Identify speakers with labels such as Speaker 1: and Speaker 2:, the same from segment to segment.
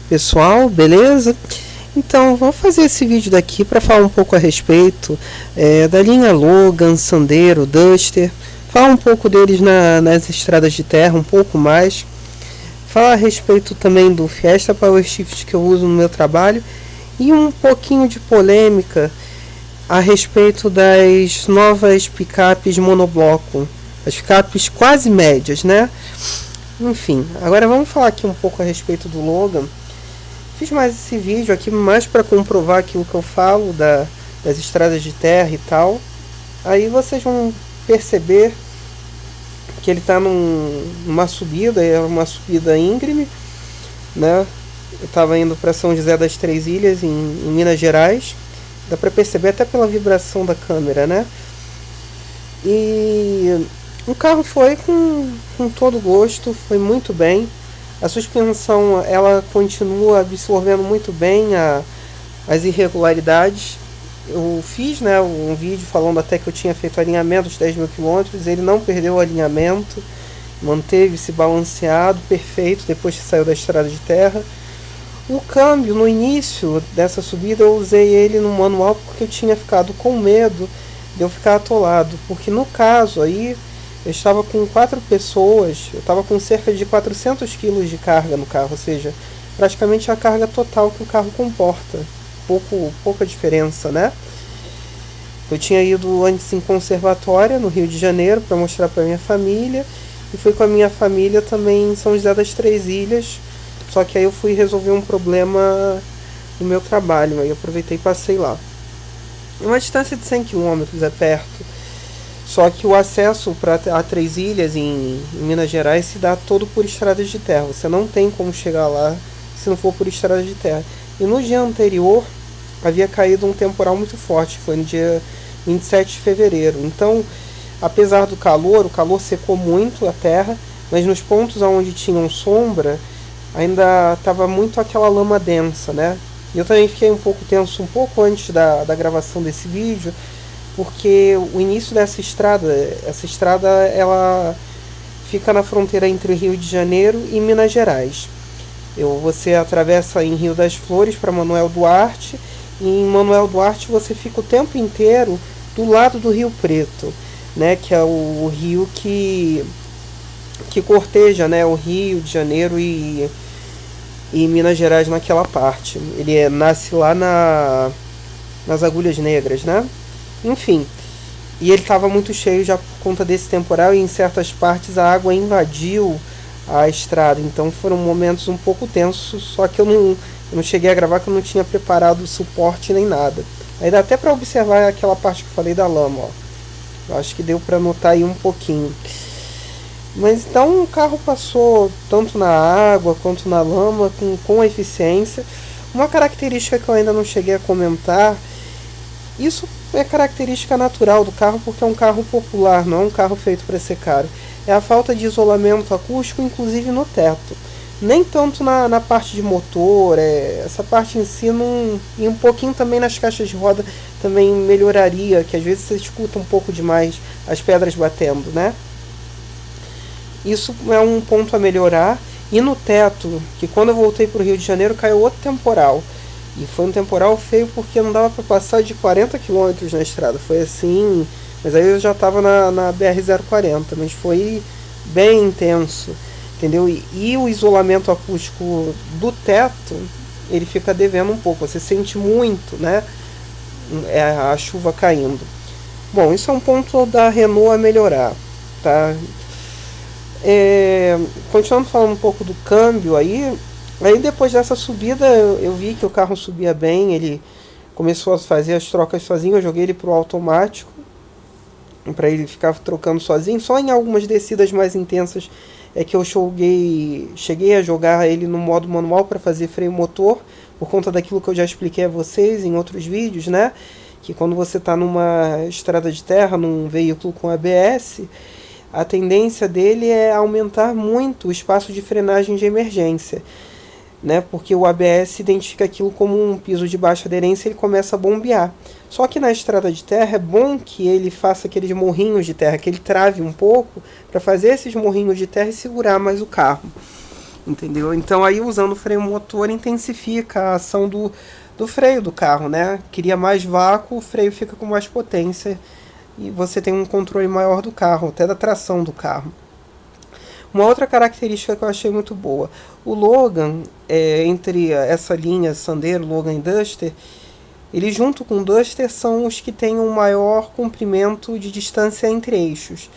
Speaker 1: Pessoal, beleza? Então, vou fazer esse vídeo daqui para falar um pouco a respeito da linha Logan, Sandero, Duster, falar um pouco deles nas estradas de terra, um pouco mais, falar a respeito também do Fiesta PowerShift que eu uso no meu trabalho e um pouquinho de polêmica a respeito das novas picapes monobloco, as picapes quase médias, né? Enfim, agora vamos falar aqui um pouco a respeito do Logan. Fiz mais esse vídeo aqui mais para comprovar aquilo que eu falo das estradas de terra e tal. Aí vocês vão perceber que ele está numa subida, é uma subida íngreme, né? Eu estava indo para São José das Três Ilhas, em Minas Gerais. Dá para perceber até pela vibração da câmera, né? E o carro foi com todo gosto, foi muito bem. A suspensão ela continua absorvendo muito bem as irregularidades. Eu fiz, né, um vídeo falando até que eu tinha feito alinhamento de 10 mil quilômetros. Ele não perdeu o alinhamento, manteve-se balanceado, perfeito depois que saiu da estrada de terra. O câmbio, no início dessa subida, eu usei ele no manual porque eu tinha ficado com medo de eu ficar atolado. Porque no caso aí, eu estava com 4 pessoas, eu estava com cerca de 400 kg de carga no carro, ou seja, praticamente a carga total que o carro comporta. Pouca diferença, né? Eu tinha ido antes em Conservatória, no Rio de Janeiro, para mostrar para minha família, e fui com a minha família também em São José das Três Ilhas, só que aí eu fui resolver um problema no meu trabalho, aí eu aproveitei e passei lá. É uma distância de 100 km, é perto. Só que o acesso para a Três Ilhas em Minas Gerais se dá todo por estradas de terra. Você não tem como chegar lá se não for por estradas de terra. E no dia anterior havia caído um temporal muito forte, foi no dia 27 de fevereiro. Então, apesar do calor, o calor secou muito a terra, mas nos pontos onde tinham sombra, ainda estava muito aquela lama densa, né? E eu também fiquei um pouco tenso, um pouco antes da gravação desse vídeo, porque o início dessa estrada, ela fica na fronteira entre Rio de Janeiro e Minas Gerais. Você atravessa em Rio das Flores para Manoel Duarte, e em Manoel Duarte você fica o tempo inteiro do lado do Rio Preto, né, que é o rio que corteja, né, o Rio de Janeiro e Minas Gerais naquela parte. Ele nasce lá nas Agulhas Negras, né? Enfim, e ele estava muito cheio já por conta desse temporal, e em certas partes a água invadiu a estrada, então foram momentos um pouco tensos, só que eu não cheguei a gravar, que eu não tinha preparado o suporte nem nada. Aí dá até para observar aquela parte que eu falei da lama, ó. Eu acho que deu para notar aí um pouquinho. Mas então o carro passou tanto na água quanto na lama com eficiência. Uma característica que eu ainda não cheguei a comentar, isso é característica natural do carro porque é um carro popular, não é um carro feito para ser caro. É a falta de isolamento acústico, inclusive no teto. Nem tanto na parte de motor, essa parte em si não, e um pouquinho também nas caixas de roda também melhoraria, que às vezes você escuta um pouco demais as pedras batendo, né? Isso é um ponto a melhorar. E no teto, que quando eu voltei para o Rio de Janeiro caiu outro temporal. E foi um temporal feio porque não dava para passar de 40 km na estrada. Foi assim, mas aí eu já estava na BR-040, mas foi bem intenso, entendeu? E o isolamento acústico do teto, ele fica devendo um pouco. Você sente muito, né? A chuva caindo. Bom, isso é um ponto da Renault a melhorar, tá? Continuando falando um pouco do câmbio aí depois dessa subida eu vi que o carro subia bem, ele começou a fazer as trocas sozinho, eu joguei ele pro automático para ele ficar trocando sozinho. Só em algumas descidas mais intensas é que eu cheguei a jogar ele no modo manual para fazer freio motor, por conta daquilo que eu já expliquei a vocês em outros vídeos, né? Que quando você está numa estrada de terra, num veículo com ABS, a tendência dele é aumentar muito o espaço de frenagem de emergência, né? Porque o ABS identifica aquilo como um piso de baixa aderência e ele começa a bombear. Só que na estrada de terra é bom que ele faça aqueles morrinhos de terra, que ele trave um pouco para fazer esses morrinhos de terra e segurar mais o carro. entendeu? Então aí usando o freio motor intensifica a ação do freio do carro, né? Cria mais vácuo, o freio fica com mais potência e você tem um controle maior do carro, até da tração do carro. Uma outra característica que eu achei muito boa, o Logan, entre essa linha Sandero, Logan e Duster, ele junto com o Duster são os que têm um maior comprimento de distância entre eixos.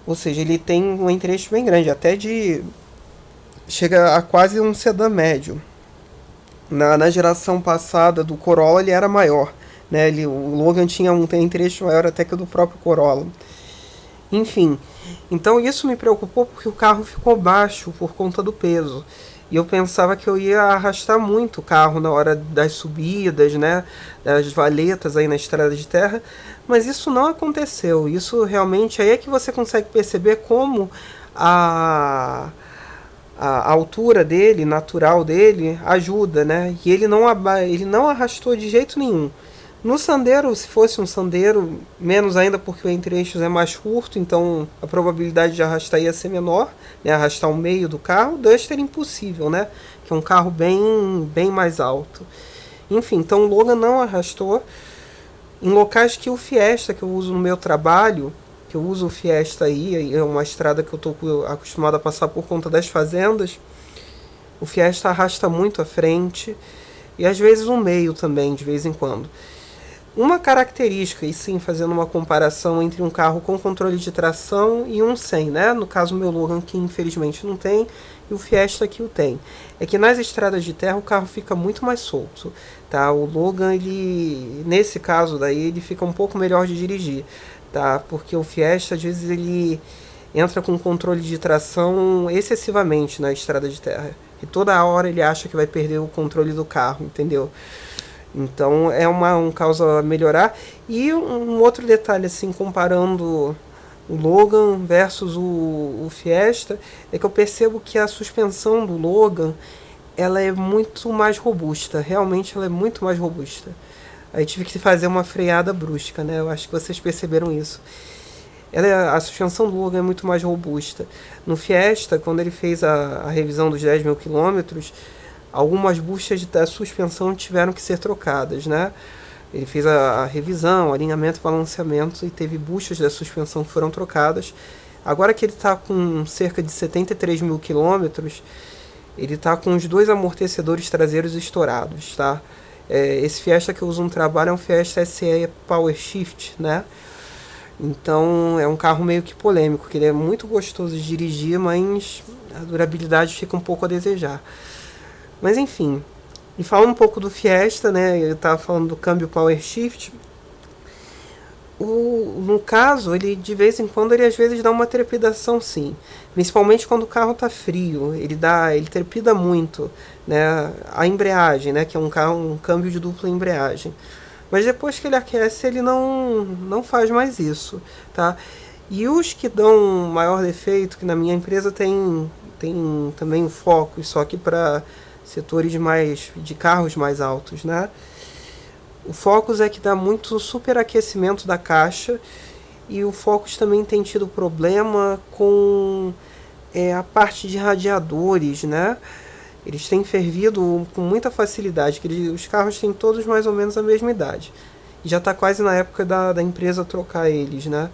Speaker 1: Ou seja, ele tem um entre-eixo bem grande, até de... chega a quase um sedã médio. Na geração passada do Corolla ele era maior, né? O Logan tinha um entre-eixo maior até que o do próprio Corolla. Enfim, então isso me preocupou porque o carro ficou baixo por conta do peso. E eu pensava que eu ia arrastar muito o carro na hora das subidas, né, das valetas aí na estrada de terra, mas isso não aconteceu. Isso realmente aí é que você consegue perceber como a altura dele, natural dele, ajuda, né? E ele não arrastou de jeito nenhum. No Sandero, se fosse um Sandero, menos ainda porque o entre-eixos é mais curto, então a probabilidade de arrastar ia ser menor, né? Arrastar o meio do carro. O Duster é impossível, né? Que é um carro bem mais alto. Enfim, então o Logan não arrastou. Em locais que o Fiesta, que eu uso no meu trabalho, que eu uso o Fiesta aí, é uma estrada que eu estou acostumado a passar por conta das fazendas, o Fiesta arrasta muito à frente e às vezes o meio também, de vez em quando. Uma característica, e sim, fazendo uma comparação entre um carro com controle de tração e um sem, né? No caso, o meu Logan, que infelizmente não tem, e o Fiesta que o tem, é que nas estradas de terra o carro fica muito mais solto, tá? O Logan, ele, nesse caso daí, ele fica um pouco melhor de dirigir, tá? Porque o Fiesta, às vezes, ele entra com controle de tração excessivamente na estrada de terra. E toda hora ele acha que vai perder o controle do carro, entendeu? Então é um causa a melhorar. E um outro detalhe, assim, comparando o Logan versus o Fiesta, é que eu percebo que a suspensão do Logan ela é muito mais robusta. Realmente ela é muito mais robusta. Aí tive que fazer uma freada brusca, né? Eu acho que vocês perceberam isso. A suspensão do Logan é muito mais robusta. No Fiesta, quando ele fez a revisão dos 10 mil quilômetros, algumas buchas da suspensão tiveram que ser trocadas, né? Ele fez a revisão, alinhamento, balanceamento e teve buchas da suspensão que foram trocadas. Agora que ele está com cerca de 73 mil quilômetros, ele está com os dois amortecedores traseiros estourados, tá? Esse Fiesta que eu uso no trabalho é um Fiesta SE Power Shift, né? Então é um carro meio que polêmico, que ele é muito gostoso de dirigir, mas a durabilidade fica um pouco a desejar. Mas enfim, e falando um pouco do Fiesta, né? Eu estava falando do câmbio Power Shift. No caso, ele de vez em quando ele às vezes dá uma trepidação, sim. Principalmente quando o carro está frio, ele trepida muito, né? A embreagem, né? Que é um câmbio de dupla embreagem. Mas depois que ele aquece, ele não faz mais isso, tá? E os que dão maior defeito, que na minha empresa tem também o Focus, só que para setores de carros mais altos, né? O Focus é que dá muito superaquecimento da caixa e o Focus também tem tido problema com a parte de radiadores, né? Eles têm fervido com muita facilidade, que os carros têm todos mais ou menos a mesma idade. E já está quase na época da empresa trocar eles, né?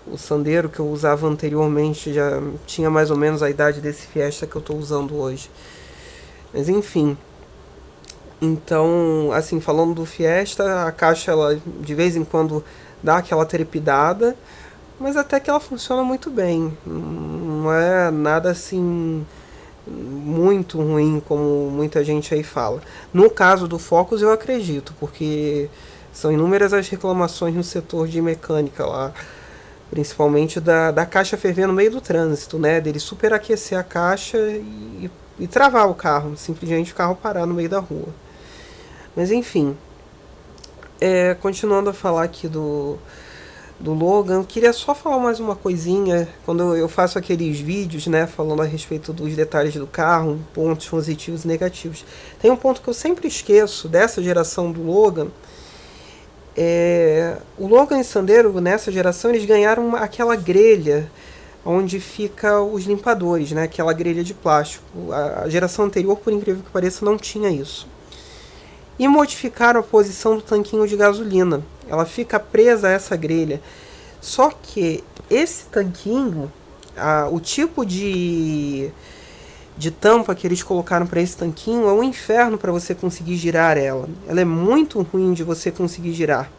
Speaker 1: O Sandero que eu usava anteriormente já tinha mais ou menos a idade desse Fiesta que eu estou usando hoje. Mas enfim. Então, assim, falando do Fiesta, a caixa ela de vez em quando dá aquela trepidada, mas até que ela funciona muito bem. Não é nada assim muito ruim como muita gente aí fala. No caso do Focus eu acredito, porque são inúmeras as reclamações no setor de mecânica lá, principalmente da caixa ferver no meio do trânsito, né? Dele superaquecer a caixa e travar o carro, simplesmente o carro parar no meio da rua. Mas enfim, continuando a falar aqui do Logan, eu queria só falar mais uma coisinha. Quando eu faço aqueles vídeos, né, falando a respeito dos detalhes do carro, pontos positivos e negativos, tem um ponto que eu sempre esqueço dessa geração do Logan. O Logan e o Sandero, nessa geração, eles ganharam aquela grelha onde fica os limpadores, né? Aquela grelha de plástico. A geração anterior, por incrível que pareça, não tinha isso. E modificaram a posição do tanquinho de gasolina. Ela fica presa a essa grelha. Só que esse tanquinho, o tipo de tampa que eles colocaram para esse tanquinho é um inferno para você conseguir girar ela. Ela é muito ruim de você conseguir girar.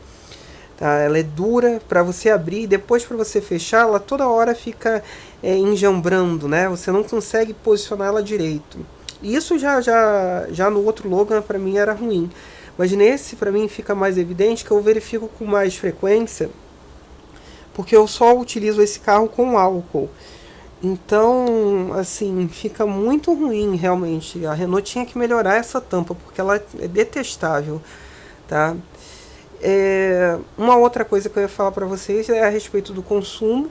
Speaker 1: Tá? Ela é dura para você abrir e depois para você fechar, ela toda hora fica enjambrando, né? Você não consegue posicionar ela direito. E isso já no outro Logan para mim era ruim. Mas nesse para mim fica mais evidente, que eu verifico com mais frequência, porque eu só utilizo esse carro com álcool. Então, assim, fica muito ruim realmente. A Renault tinha que melhorar essa tampa, porque ela é detestável, tá? Uma outra coisa que eu ia falar para vocês é a respeito do consumo.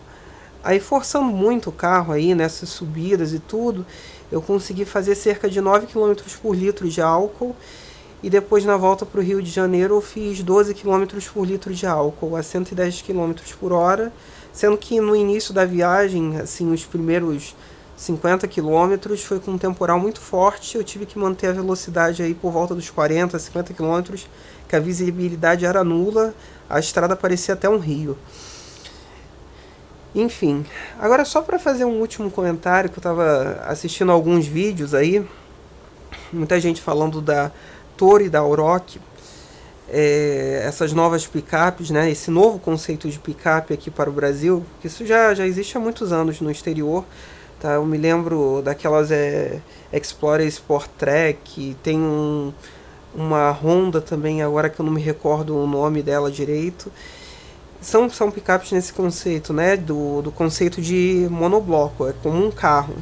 Speaker 1: Aí, forçando muito o carro aí nessas subidas e tudo, eu consegui fazer cerca de 9 km por litro de álcool. E depois, na volta para o Rio de Janeiro, eu fiz 12 km por litro de álcool a 110 km por hora. Sendo que no início da viagem, assim, os primeiros 50 km foi com um temporal muito forte. Eu tive que manter a velocidade aí por volta dos 40, 50 km, que a visibilidade era nula, a estrada parecia até um rio. Enfim, agora só para fazer um último comentário, que eu estava assistindo alguns vídeos aí, muita gente falando da Toro e da Aroc, essas novas picapes, né, esse novo conceito de picape aqui para o Brasil, que isso já existe há muitos anos no exterior, tá? Eu me lembro daquelas Explorer Sport Track, tem uma Honda também, agora que eu não me recordo o nome dela direito. São picapes nesse conceito, né, do conceito de monobloco, é como um carro.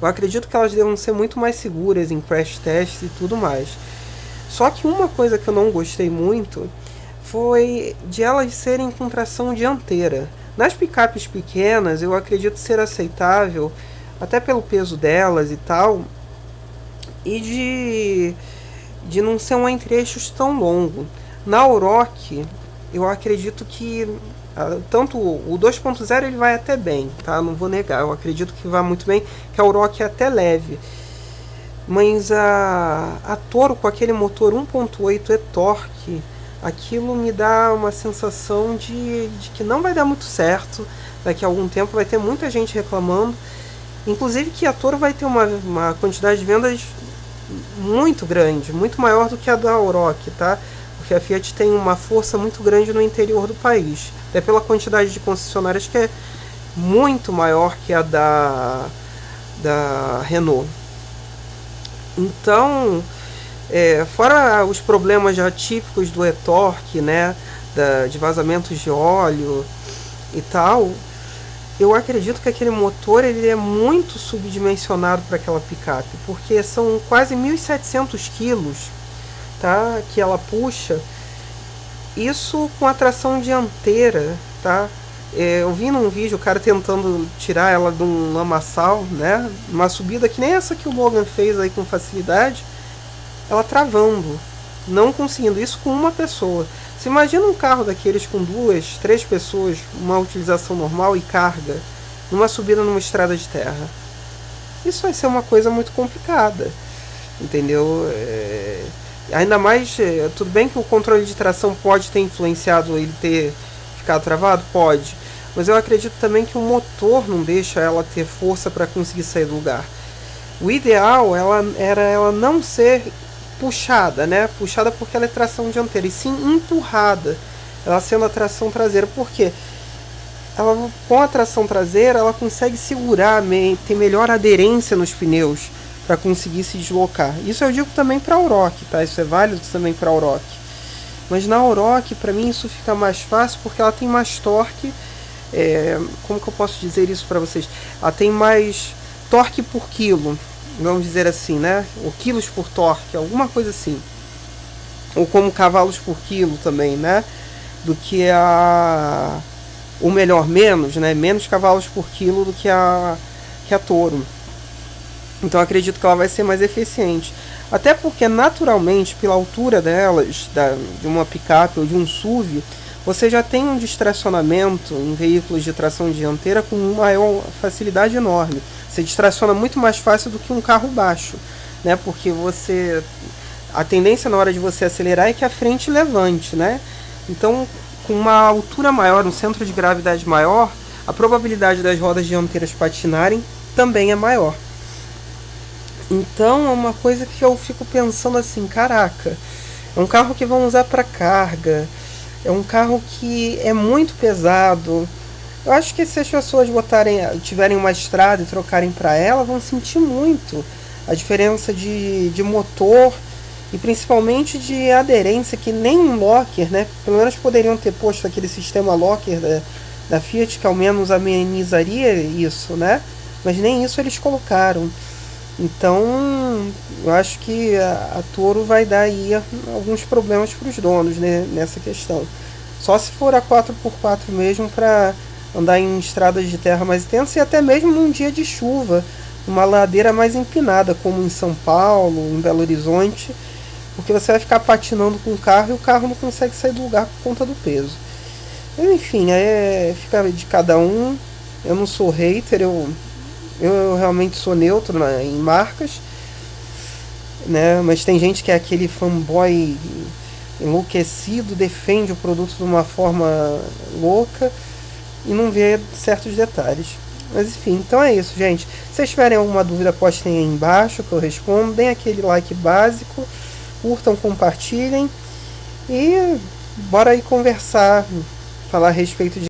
Speaker 1: Eu acredito que elas devam ser muito mais seguras em crash tests e tudo mais. Só que uma coisa que eu não gostei muito foi de elas serem com tração dianteira. Nas picapes pequenas eu acredito ser aceitável, até pelo peso delas e tal, e de não ser um entre-eixos tão longo. Na Aroc eu acredito que tanto o 2.0 ele vai até bem, tá? Não vou negar, eu acredito que vai muito bem, que a Aroc é até leve. Mas a Toro com aquele motor 1.8 e-torque, aquilo me dá uma sensação de que não vai dar muito certo. Daqui a algum tempo vai ter muita gente reclamando. Inclusive que a Toro vai ter uma quantidade de vendas muito grande, muito maior do que a da Aroc, tá? Porque a Fiat tem uma força muito grande no interior do país. Até pela quantidade de concessionárias que é muito maior que a da Renault. Então, fora os problemas já típicos do e-torque, né, de vazamentos de óleo e tal, eu acredito que aquele motor ele é muito subdimensionado para aquela picape, porque são quase 1.700 quilos, tá, que ela puxa, isso com a tração dianteira, tá? Eu vi num vídeo o cara tentando tirar ela de um lamaçal, né? Uma subida que nem essa que o Logan fez aí com facilidade, ela travando, não conseguindo isso com uma pessoa. Você imagina um carro daqueles com 2, 3 pessoas, uma utilização normal e carga, numa subida numa estrada de terra. Isso vai ser uma coisa muito complicada, entendeu? Ainda mais, tudo bem que o controle de tração pode ter influenciado ele ter ficado travado? Pode. Mas eu acredito também que o motor não deixa ela ter força para conseguir sair do lugar. O ideal era ela não ser puxada, né? Puxada porque ela é tração dianteira, e sim empurrada, ela sendo a tração traseira. Por quê? Ela, com a tração traseira, ela consegue segurar, ter melhor aderência nos pneus para conseguir se deslocar. Isso eu digo também para a Aroc, tá? Isso é válido também para a Aroc. Mas na Aroc, para mim, isso fica mais fácil porque ela tem mais torque. Como que eu posso dizer isso para vocês? Ela tem mais torque por quilo, vamos dizer assim, né? Ou quilos por torque, alguma coisa assim. Ou como cavalos por quilo também, né? Do que ou melhor, menos, né? Menos cavalos por quilo do que a Toro. Então eu acredito que ela vai ser mais eficiente. Até porque naturalmente, pela altura delas, de uma picape ou de um SUV, você já tem um distracionamento em veículos de tração dianteira com uma maior facilidade enorme. Você distraciona muito mais fácil do que um carro baixo, né? Porque a tendência na hora de você acelerar é que a frente levante, né? Então, com uma altura maior, um centro de gravidade maior, a probabilidade das rodas dianteiras patinarem também é maior. Então é uma coisa que eu fico pensando assim, caraca, é um carro que vão usar para carga, é um carro que é muito pesado. Eu acho que se as pessoas tiverem uma estrada e trocarem para ela, vão sentir muito a diferença de motor e principalmente de aderência, que nem um locker, né? Pelo menos poderiam ter posto aquele sistema locker da Fiat, que ao menos amenizaria isso, né? Mas nem isso eles colocaram. Então, eu acho que a Toro vai dar aí alguns problemas para os donos, né, nessa questão. Só se for a 4x4 mesmo para andar em estradas de terra mais intensas e até mesmo num dia de chuva, uma ladeira mais empinada, como em São Paulo, em Belo Horizonte, porque você vai ficar patinando com o carro e o carro não consegue sair do lugar por conta do peso. Enfim, fica de cada um. Eu não sou hater, eu realmente sou neutro em marcas, né? Mas tem gente que é aquele fanboy enlouquecido, defende o produto de uma forma louca e não vê certos detalhes. Mas enfim, então é isso, gente. Se vocês tiverem alguma dúvida, postem aí embaixo que eu respondo. Deem aquele like básico, curtam, compartilhem e bora aí conversar, falar a respeito de